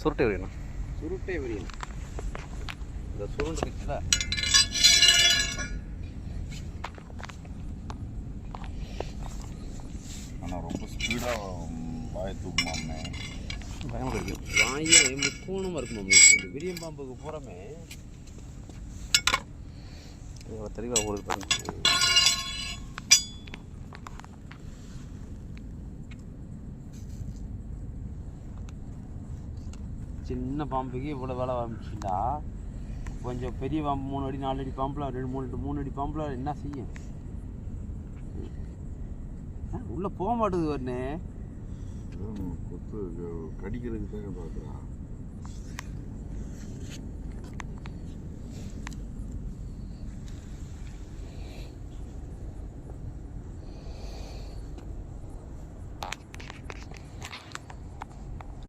சுருட்டை விரியணும். சுருட்டை விரியணும். இந்த சுருண்டு இருக்குல்ல, ஆனால் ரொம்ப ஸ்பீடாக வாயை தூக்குமாம்னே. பயமாக கிடைக்கும். வாயே முக்கோணமாக இருக்குமாம். இந்த விரியம் பாம்புக்கு பூராமே தெளிவாக ஊருக்கு பாருங்க. சின்ன பாம்புக்கு இவ்வளோ வேலை ஆரம்பிச்சுட்டா கொஞ்சம் பெரிய பாம்பு 3 அடி 4 அடி பாம்புலாம் 3 அடி பாம்புலாம் என்ன செய்யும்? உள்ளே போக மாட்டேங்குது வரனே. கொத்து கடிக்கிறதுக்கு தானே பார்க்குறான்.